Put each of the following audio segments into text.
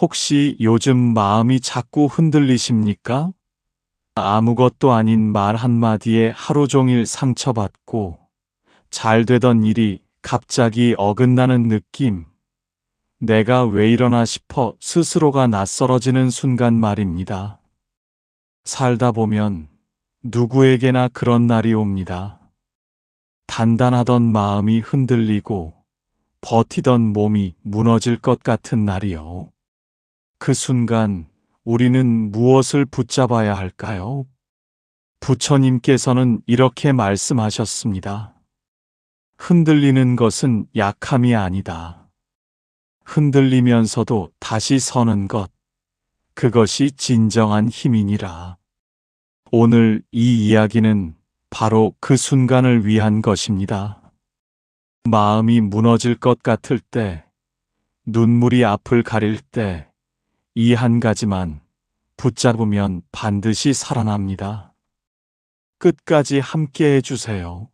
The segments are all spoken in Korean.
혹시 요즘 마음이 자꾸 흔들리십니까? 아무것도 아닌 말 한마디에 하루 종일 상처받고 잘 되던 일이 갑자기 어긋나는 느낌. 내가 왜 이러나 싶어 스스로가 낯설어지는 순간 말입니다. 살다 보면 누구에게나 그런 날이 옵니다. 단단하던 마음이 흔들리고 버티던 몸이 무너질 것 같은 날이요. 그 순간 우리는 무엇을 붙잡아야 할까요? 부처님께서는 이렇게 말씀하셨습니다. 흔들리는 것은 약함이 아니다. 흔들리면서도 다시 서는 것, 그것이 진정한 힘이니라. 오늘 이 이야기는 바로 그 순간을 위한 것입니다. 마음이 무너질 것 같을 때, 눈물이 앞을 가릴 때, 이 한 가지만 붙잡으면 반드시 살아납니다. 끝까지 함께 해주세요.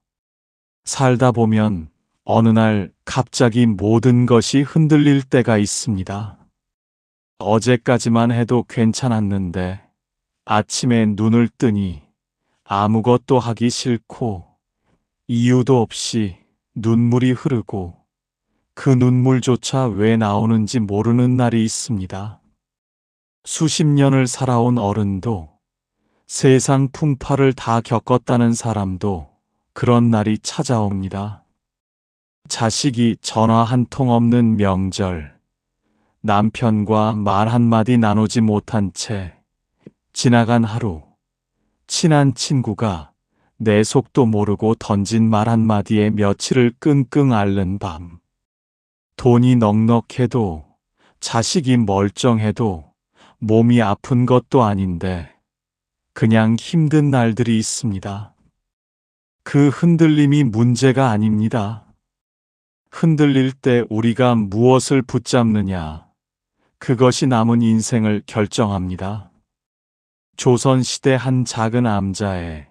살다 보면 어느 날 갑자기 모든 것이 흔들릴 때가 있습니다. 어제까지만 해도 괜찮았는데 아침에 눈을 뜨니 아무것도 하기 싫고 이유도 없이 눈물이 흐르고 그 눈물조차 왜 나오는지 모르는 날이 있습니다. 수십 년을 살아온 어른도 세상 풍파를 다 겪었다는 사람도 그런 날이 찾아옵니다. 자식이 전화 한 통 없는 명절, 남편과 말 한마디 나누지 못한 채 지나간 하루, 친한 친구가 내 속도 모르고 던진 말 한마디에 며칠을 끙끙 앓는 밤, 돈이 넉넉해도 자식이 멀쩡해도 몸이 아픈 것도 아닌데 그냥 힘든 날들이 있습니다. 그 흔들림이 문제가 아닙니다. 흔들릴 때 우리가 무엇을 붙잡느냐, 그것이 남은 인생을 결정합니다. 조선시대 한 작은 암자에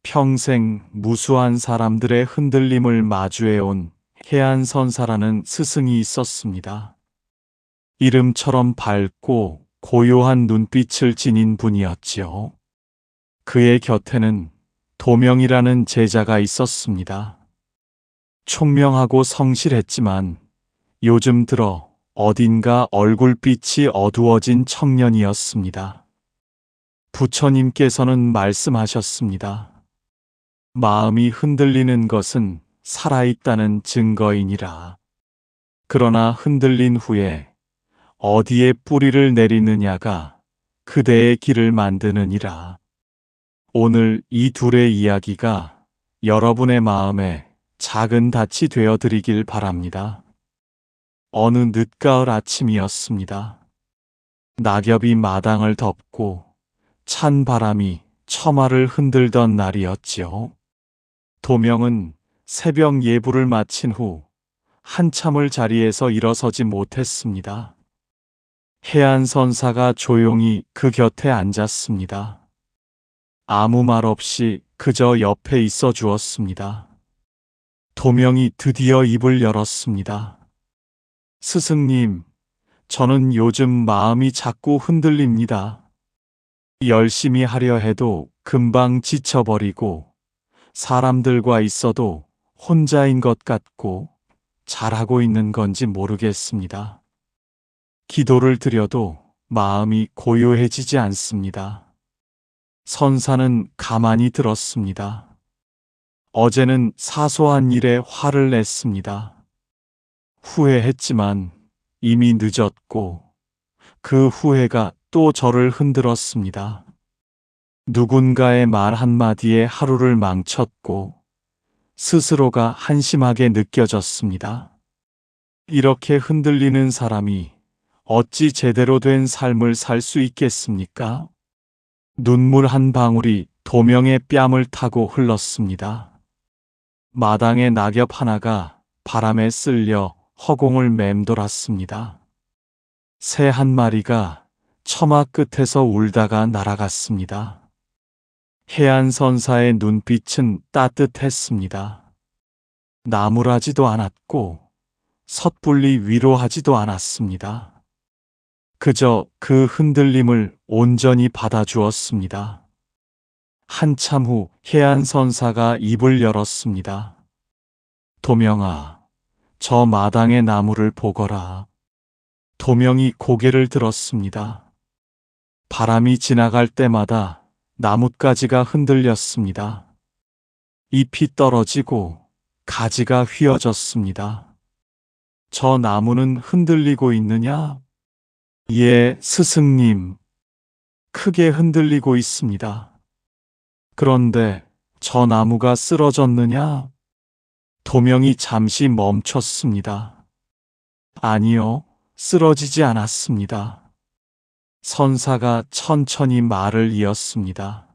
평생 무수한 사람들의 흔들림을 마주해온 해안선사라는 스승이 있었습니다. 이름처럼 밝고 고요한 눈빛을 지닌 분이었지요. 그의 곁에는 도명이라는 제자가 있었습니다. 총명하고 성실했지만 요즘 들어 어딘가 얼굴빛이 어두워진 청년이었습니다. 부처님께서는 말씀하셨습니다. 마음이 흔들리는 것은 살아있다는 증거이니라. 그러나 흔들린 후에 어디에 뿌리를 내리느냐가 그대의 길을 만드느니라. 오늘 이 둘의 이야기가 여러분의 마음에 작은 닻이 되어 드리길 바랍니다. 어느 늦가을 아침이었습니다. 낙엽이 마당을 덮고 찬 바람이 처마를 흔들던 날이었지요. 도명은 새벽 예불을 마친 후 한참을 자리에서 일어서지 못했습니다. 해안선사가 조용히 그 곁에 앉았습니다. 아무 말 없이 그저 옆에 있어 주었습니다. 도명이 드디어 입을 열었습니다. 스승님, 저는 요즘 마음이 자꾸 흔들립니다. 열심히 하려 해도 금방 지쳐버리고 사람들과 있어도 혼자인 것 같고 잘하고 있는 건지 모르겠습니다. 기도를 드려도 마음이 고요해지지 않습니다. 선사는 가만히 들었습니다. 어제는 사소한 일에 화를 냈습니다. 후회했지만 이미 늦었고 그 후회가 또 저를 흔들었습니다. 누군가의 말 한마디에 하루를 망쳤고 스스로가 한심하게 느껴졌습니다. 이렇게 흔들리는 사람이 어찌 제대로 된 삶을 살 수 있겠습니까? 눈물 한 방울이 도명의 뺨을 타고 흘렀습니다. 마당의 낙엽 하나가 바람에 쓸려 허공을 맴돌았습니다. 새 한 마리가 처마 끝에서 울다가 날아갔습니다. 해안선사의 눈빛은 따뜻했습니다. 나무라지도 않았고 섣불리 위로하지도 않았습니다. 그저 그 흔들림을 온전히 받아주었습니다. 한참 후 해안선사가 입을 열었습니다. 도명아, 저 마당의 나무를 보거라. 도명이 고개를 들었습니다. 바람이 지나갈 때마다 나뭇가지가 흔들렸습니다. 잎이 떨어지고 가지가 휘어졌습니다. 저 나무는 흔들리고 있느냐? 예, 스승님. 크게 흔들리고 있습니다. 그런데 저 나무가 쓰러졌느냐? 도명이 잠시 멈췄습니다. 아니요, 쓰러지지 않았습니다. 선사가 천천히 말을 이었습니다.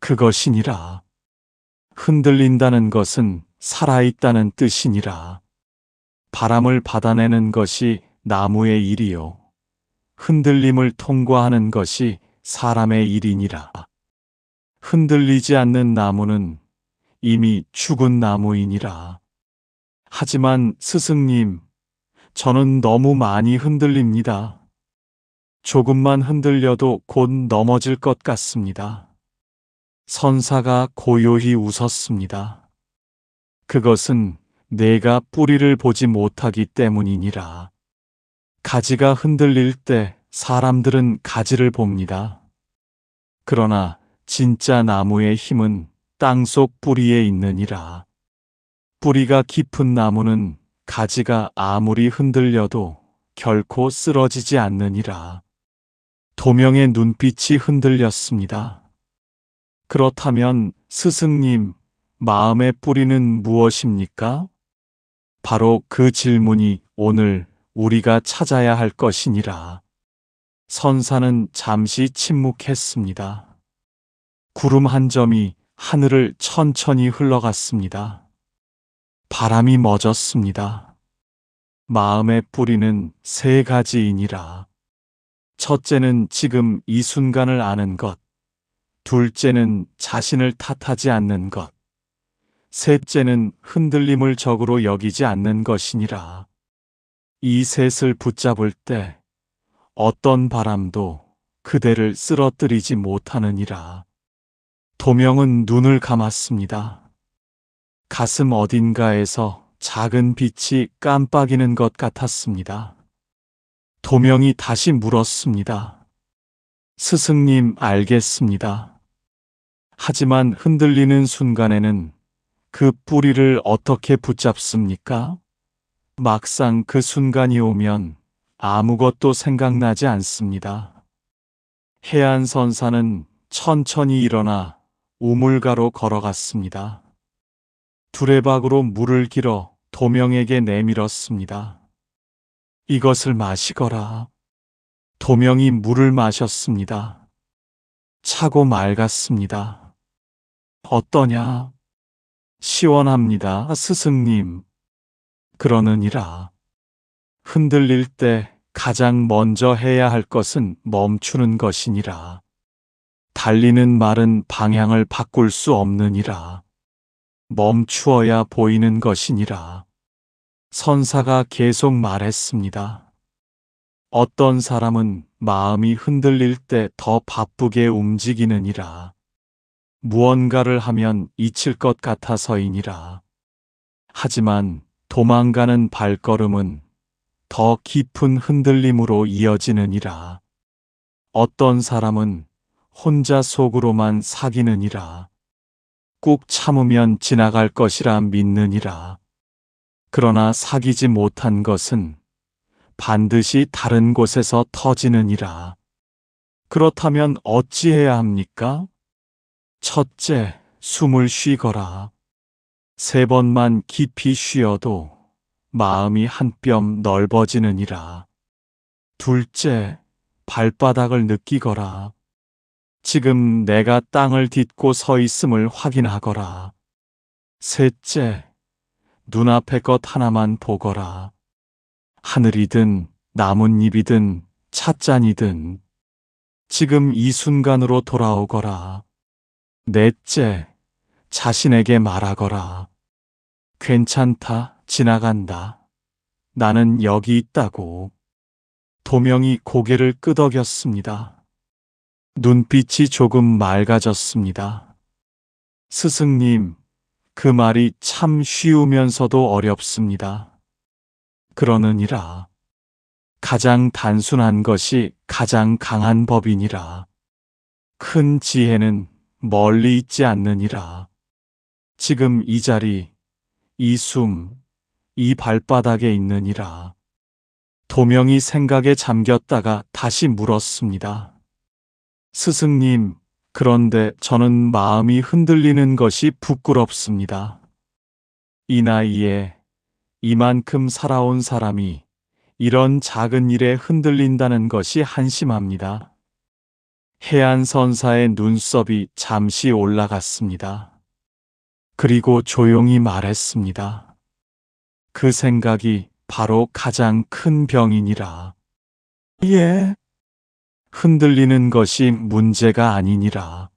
그것이니라. 흔들린다는 것은 살아있다는 뜻이니라. 바람을 받아내는 것이 나무의 일이요. 흔들림을 통과하는 것이 사람의 일이니라. 흔들리지 않는 나무는 이미 죽은 나무이니라. 하지만 스승님, 저는 너무 많이 흔들립니다. 조금만 흔들려도 곧 넘어질 것 같습니다. 선사가 고요히 웃었습니다. 그것은 내가 뿌리를 보지 못하기 때문이니라. 가지가 흔들릴 때 사람들은 가지를 봅니다. 그러나 진짜 나무의 힘은 땅속 뿌리에 있느니라. 뿌리가 깊은 나무는 가지가 아무리 흔들려도 결코 쓰러지지 않느니라. 도명의 눈빛이 흔들렸습니다. 그렇다면 스승님, 마음의 뿌리는 무엇입니까? 바로 그 질문이 오늘 우리가 찾아야 할 것이니라. 선사는 잠시 침묵했습니다. 구름 한 점이 하늘을 천천히 흘러갔습니다. 바람이 멎었습니다. 마음의 뿌리는 세 가지이니라. 첫째는 지금 이 순간을 아는 것. 둘째는 자신을 탓하지 않는 것. 셋째는 흔들림을 적으로 여기지 않는 것이니라. 이 셋을 붙잡을 때 어떤 바람도 그대를 쓰러뜨리지 못하느니라. 도명은 눈을 감았습니다. 가슴 어딘가에서 작은 빛이 깜빡이는 것 같았습니다. 도명이 다시 물었습니다. 스승님, 알겠습니다. 하지만 흔들리는 순간에는 그 뿌리를 어떻게 붙잡습니까? 막상 그 순간이 오면 아무것도 생각나지 않습니다. 해안선사는 천천히 일어나 우물가로 걸어갔습니다. 두레박으로 물을 길어 도명에게 내밀었습니다. 이것을 마시거라. 도명이 물을 마셨습니다. 차고 맑았습니다. 어떠냐? 시원합니다, 스승님. 그러느니라. 흔들릴 때 가장 먼저 해야 할 것은 멈추는 것이니라. 달리는 말은 방향을 바꿀 수 없느니라. 멈추어야 보이는 것이니라. 선사가 계속 말했습니다. 어떤 사람은 마음이 흔들릴 때 더 바쁘게 움직이느니라. 무언가를 하면 잊힐 것 같아서이니라. 하지만 도망가는 발걸음은 더 깊은 흔들림으로 이어지느니라. 어떤 사람은 혼자 속으로만 사귀느니라. 꾹 참으면 지나갈 것이라 믿느니라. 그러나 사귀지 못한 것은 반드시 다른 곳에서 터지느니라. 그렇다면 어찌해야 합니까? 첫째, 숨을 쉬거라. 3번만 깊이 쉬어도 마음이 한 뼘 넓어지느니라. 둘째, 발바닥을 느끼거라. 지금 내가 땅을 딛고 서 있음을 확인하거라. 셋째, 눈앞의 것 하나만 보거라. 하늘이든 나뭇잎이든 찻잔이든 지금 이 순간으로 돌아오거라. 넷째, 자신에게 말하거라. 괜찮다, 지나간다. 나는 여기 있다고. 도명이 고개를 끄덕였습니다. 눈빛이 조금 맑아졌습니다. 스승님, 그 말이 참 쉬우면서도 어렵습니다. 그러느니라. 가장 단순한 것이 가장 강한 법이니라. 큰 지혜는 멀리 있지 않느니라. 지금 이 자리, 이 숨, 이 발바닥에 있느니라. 도명이 생각에 잠겼다가 다시 물었습니다. 스승님, 그런데 저는 마음이 흔들리는 것이 부끄럽습니다. 이 나이에 이만큼 살아온 사람이 이런 작은 일에 흔들린다는 것이 한심합니다. 해안선사의 눈썹이 잠시 올라갔습니다. 그리고 조용히 말했습니다. 그 생각이 바로 가장 큰 병이니라. 예. 흔들리는 것이 문제가 아니니라.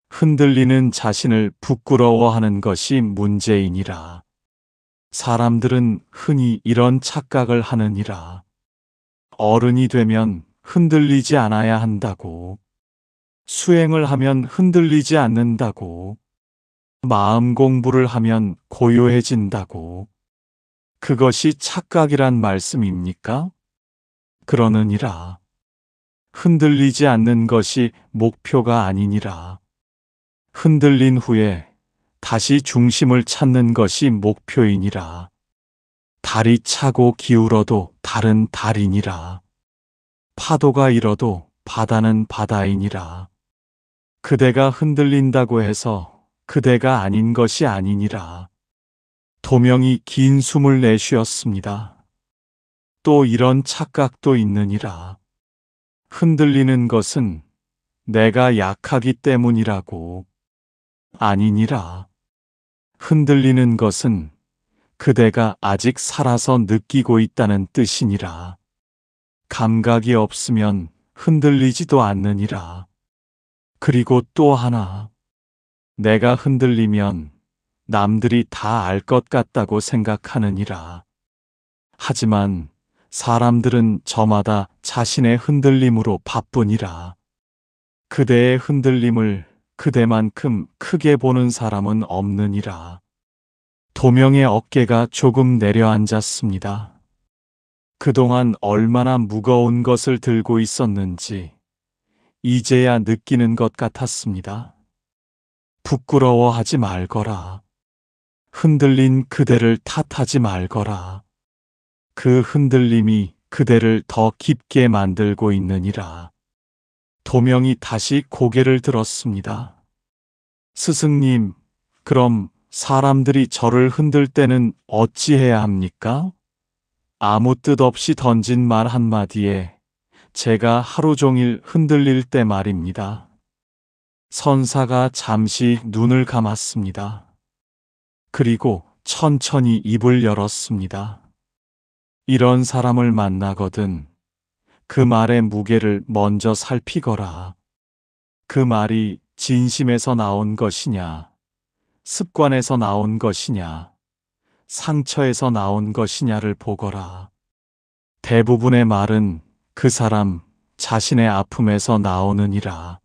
흔들리는 자신을 부끄러워하는 것이 문제이니라. 사람들은 흔히 이런 착각을 하느니라. 어른이 되면 흔들리지 않아야 한다고. 수행을 하면 흔들리지 않는다고. 마음 공부를 하면 고요해진다고. 그것이 착각이란 말씀입니까? 그러느니라. 흔들리지 않는 것이 목표가 아니니라. 흔들린 후에 다시 중심을 찾는 것이 목표이니라. 달이 차고 기울어도 달은 달이니라. 파도가 일어도 바다는 바다이니라. 그대가 흔들린다고 해서 그대가 아닌 것이 아니니라. 도명이 긴 숨을 내쉬었습니다. 또 이런 착각도 있느니라. 흔들리는 것은 내가 약하기 때문이라고. 아니니라. 흔들리는 것은 그대가 아직 살아서 느끼고 있다는 뜻이니라. 감각이 없으면 흔들리지도 않느니라. 그리고 또 하나. 내가 흔들리면 남들이 다 알 것 같다고 생각하느니라. 하지만 사람들은 저마다 자신의 흔들림으로 바쁘니라. 그대의 흔들림을 그대만큼 크게 보는 사람은 없느니라. 도명의 어깨가 조금 내려앉았습니다. 그동안 얼마나 무거운 것을 들고 있었는지 이제야 느끼는 것 같았습니다. 부끄러워하지 말거라. 흔들린 그대를 탓하지 말거라. 그 흔들림이 그대를 더 깊게 만들고 있느니라. 도명이 다시 고개를 들었습니다. 스승님, 그럼 사람들이 저를 흔들 때는 어찌해야 합니까? 아무 뜻 없이 던진 말 한마디에 제가 하루 종일 흔들릴 때 말입니다. 선사가 잠시 눈을 감았습니다. 그리고 천천히 입을 열었습니다. 이런 사람을 만나거든 그 말의 무게를 먼저 살피거라. 그 말이 진심에서 나온 것이냐, 습관에서 나온 것이냐, 상처에서 나온 것이냐를 보거라. 대부분의 말은 그 사람 자신의 아픔에서 나오느니라.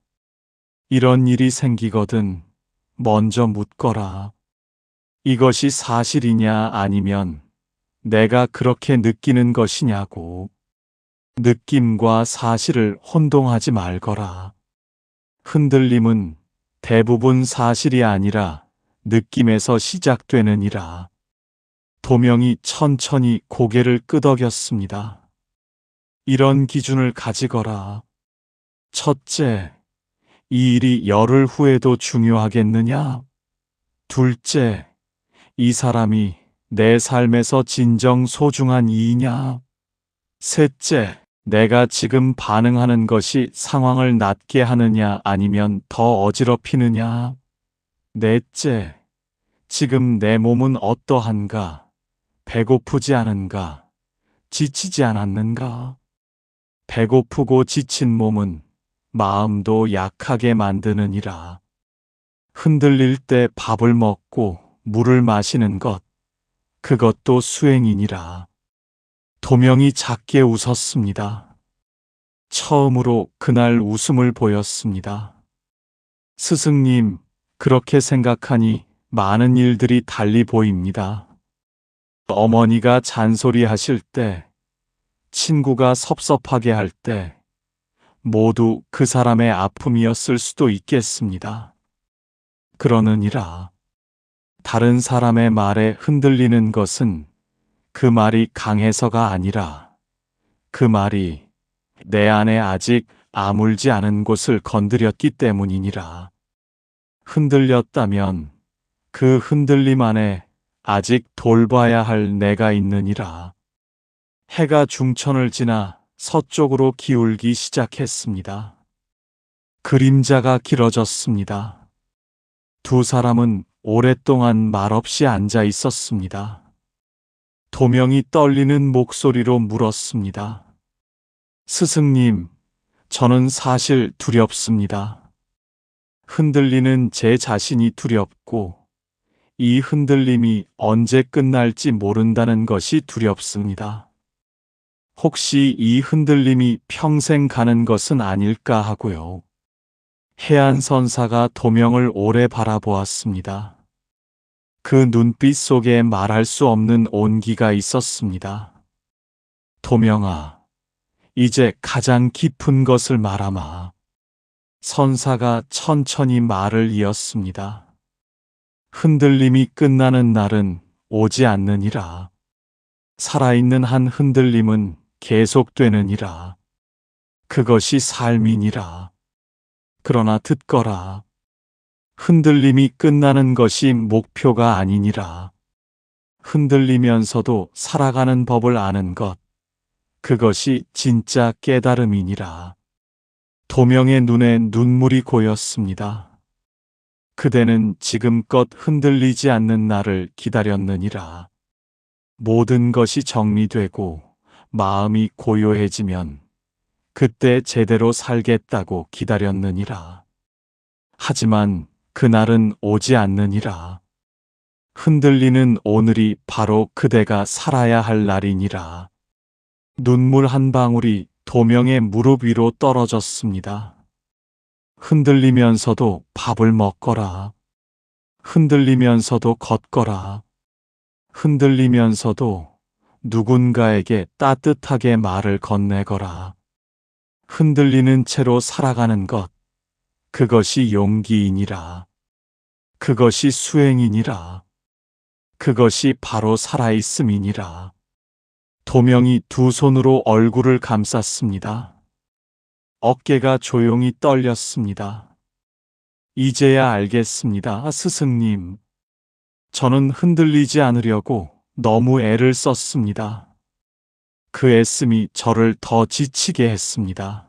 이런 일이 생기거든 먼저 묻거라. 이것이 사실이냐 아니면 내가 그렇게 느끼는 것이냐고. 느낌과 사실을 혼동하지 말거라. 흔들림은 대부분 사실이 아니라 느낌에서 시작되느니라. 도명이 천천히 고개를 끄덕였습니다. 이런 기준을 가지거라. 첫째, 이 일이 열흘 후에도 중요하겠느냐? 둘째, 이 사람이 내 삶에서 진정 소중한 이이냐? 셋째, 내가 지금 반응하는 것이 상황을 낫게 하느냐 아니면 더 어지럽히느냐? 넷째, 지금 내 몸은 어떠한가? 배고프지 않은가? 지치지 않았는가? 배고프고 지친 몸은 마음도 약하게 만드느니라. 흔들릴 때 밥을 먹고 물을 마시는 것, 그것도 수행이니라. 도명이 작게 웃었습니다. 처음으로 그날 웃음을 보였습니다. 스승님, 그렇게 생각하니 많은 일들이 달리 보입니다. 어머니가 잔소리하실 때, 친구가 섭섭하게 할 때, 모두 그 사람의 아픔이었을 수도 있겠습니다. 그러느니라. 다른 사람의 말에 흔들리는 것은 그 말이 강해서가 아니라 그 말이 내 안에 아직 아물지 않은 곳을 건드렸기 때문이니라. 흔들렸다면 그 흔들림 안에 아직 돌봐야 할 내가 있느니라. 해가 중천을 지나 서쪽으로 기울기 시작했습니다. 그림자가 길어졌습니다. 두 사람은 오랫동안 말없이 앉아 있었습니다. 도명이 떨리는 목소리로 물었습니다. 스승님, 저는 사실 두렵습니다. 흔들리는 제 자신이 두렵고, 이 흔들림이 언제 끝날지 모른다는 것이 두렵습니다. 혹시 이 흔들림이 평생 가는 것은 아닐까 하고요. 해안선사가 도명을 오래 바라보았습니다. 그 눈빛 속에 말할 수 없는 온기가 있었습니다. 도명아, 이제 가장 깊은 것을 말하마. 선사가 천천히 말을 이었습니다. 흔들림이 끝나는 날은 오지 않느니라. 살아있는 한 흔들림은 계속되느니라. 그것이 삶이니라. 그러나 듣거라. 흔들림이 끝나는 것이 목표가 아니니라. 흔들리면서도 살아가는 법을 아는 것, 그것이 진짜 깨달음이니라. 도명의 눈에 눈물이 고였습니다. 그대는 지금껏 흔들리지 않는 나를 기다렸느니라. 모든 것이 정리되고 마음이 고요해지면 그때 제대로 살겠다고 기다렸느니라. 하지만 그날은 오지 않느니라. 흔들리는 오늘이 바로 그대가 살아야 할 날이니라. 눈물 한 방울이 도명의 무릎 위로 떨어졌습니다. 흔들리면서도 밥을 먹거라. 흔들리면서도 걷거라. 흔들리면서도 누군가에게 따뜻하게 말을 건네거라. 흔들리는 채로 살아가는 것, 그것이 용기이니라. 그것이 수행이니라. 그것이 바로 살아있음이니라. 도명이 두 손으로 얼굴을 감쌌습니다. 어깨가 조용히 떨렸습니다. 이제야 알겠습니다, 스승님. 저는 흔들리지 않으려고 너무 애를 썼습니다. 그 애씀이 저를 더 지치게 했습니다.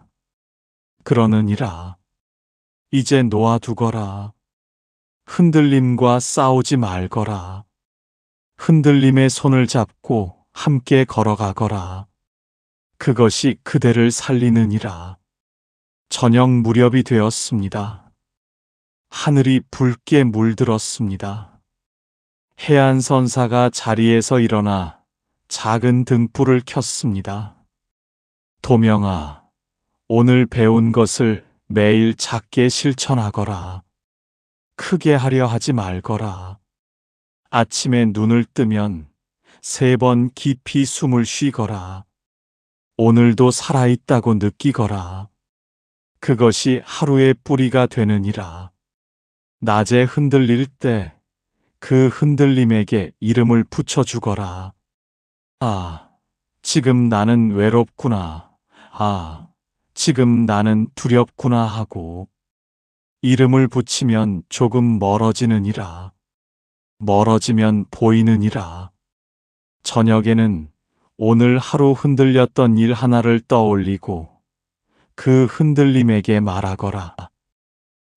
그러느니라. 이제 놓아두거라. 흔들림과 싸우지 말거라. 흔들림의 손을 잡고 함께 걸어가거라. 그것이 그대를 살리느니라. 저녁 무렵이 되었습니다. 하늘이 붉게 물들었습니다. 해안선사가 자리에서 일어나 작은 등불을 켰습니다. 도명아, 오늘 배운 것을 매일 작게 실천하거라. 크게 하려 하지 말거라. 아침에 눈을 뜨면 3번 깊이 숨을 쉬거라. 오늘도 살아있다고 느끼거라. 그것이 하루의 뿌리가 되느니라. 낮에 흔들릴 때 그 흔들림에게 이름을 붙여주거라. 아, 지금 나는 외롭구나. 아, 지금 나는 두렵구나 하고 이름을 붙이면 조금 멀어지느니라. 멀어지면 보이느니라. 저녁에는 오늘 하루 흔들렸던 일 하나를 떠올리고 그 흔들림에게 말하거라.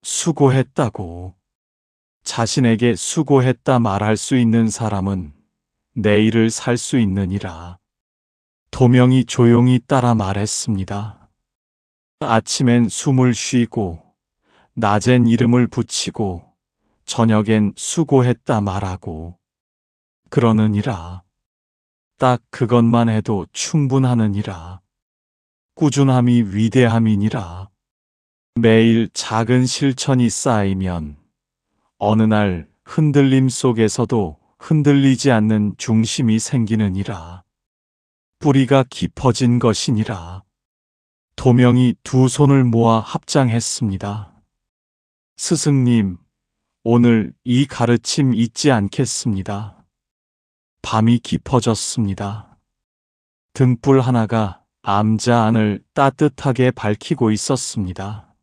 수고했다고. 자신에게 수고했다 말할 수 있는 사람은 내일을 살 수 있느니라. 도명이 조용히 따라 말했습니다. 아침엔 숨을 쉬고, 낮엔 이름을 붙이고, 저녁엔 수고했다 말하고, 그러느니라. 딱 그것만 해도 충분하느니라. 꾸준함이 위대함이니라. 매일 작은 실천이 쌓이면 어느 날 흔들림 속에서도 흔들리지 않는 중심이 생기느니라. 뿌리가 깊어진 것이니라. 도명이 두 손을 모아 합장했습니다. 스승님, 오늘 이 가르침 잊지 않겠습니다. 밤이 깊어졌습니다. 등불 하나가 암자 안을 따뜻하게 밝히고 있었습니다.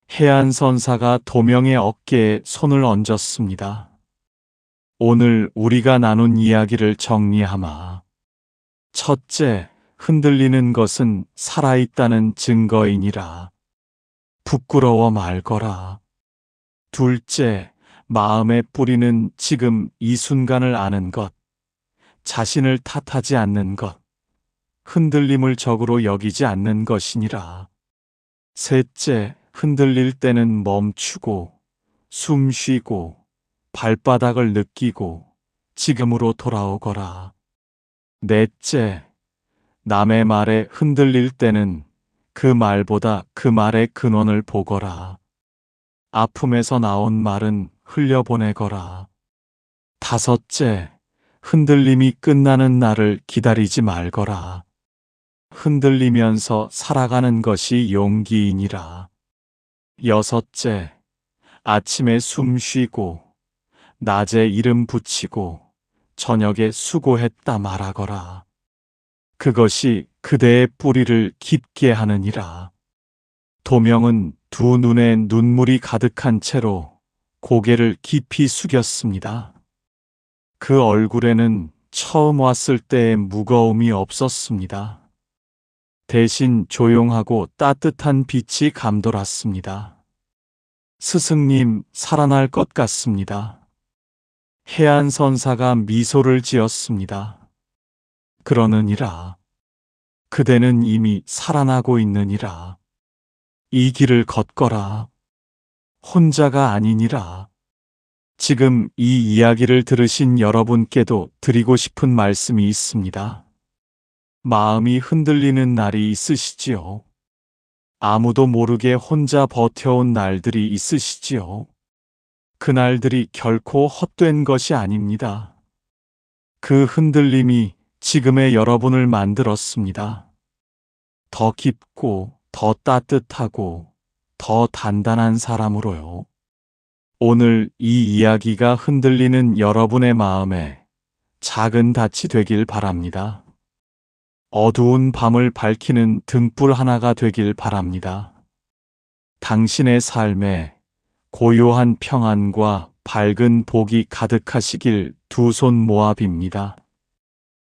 해안선사가 도명의 어깨에 손을 얹었습니다. 오늘 우리가 나눈 이야기를 정리하마. 첫째, 흔들리는 것은 살아있다는 증거이니라. 부끄러워 말거라. 둘째, 마음의 뿌리는 지금 이 순간을 아는 것, 자신을 탓하지 않는 것, 흔들림을 적으로 여기지 않는 것이니라. 셋째, 흔들릴 때는 멈추고, 숨 쉬고, 발바닥을 느끼고, 지금으로 돌아오거라. 넷째, 남의 말에 흔들릴 때는 그 말보다 그 말의 근원을 보거라. 아픔에서 나온 말은 흘려보내거라. 다섯째, 흔들림이 끝나는 날을 기다리지 말거라. 흔들리면서 살아가는 것이 용기이니라. 여섯째, 아침에 숨 쉬고, 낮에 이름 붙이고, 저녁에 수고했다 말하거라. 그것이 그대의 뿌리를 깊게 하느니라. 도명은 두 눈에 눈물이 가득한 채로 고개를 깊이 숙였습니다. 그 얼굴에는 처음 왔을 때의 무거움이 없었습니다. 대신 조용하고 따뜻한 빛이 감돌았습니다. 스승님, 살아날 것 같습니다. 해안선사가 미소를 지었습니다. 그러느니라. 그대는 이미 살아나고 있느니라. 이 길을 걷거라. 혼자가 아니니라. 지금 이 이야기를 들으신 여러분께도 드리고 싶은 말씀이 있습니다. 마음이 흔들리는 날이 있으시지요. 아무도 모르게 혼자 버텨온 날들이 있으시지요. 그 날들이 결코 헛된 것이 아닙니다. 그 흔들림이 지금의 여러분을 만들었습니다. 더 깊고, 더 따뜻하고, 더 단단한 사람으로요. 오늘 이 이야기가 흔들리는 여러분의 마음에 작은 닻이 되길 바랍니다. 어두운 밤을 밝히는 등불 하나가 되길 바랍니다. 당신의 삶에 고요한 평안과 밝은 복이 가득하시길 두 손 모아 빕니다.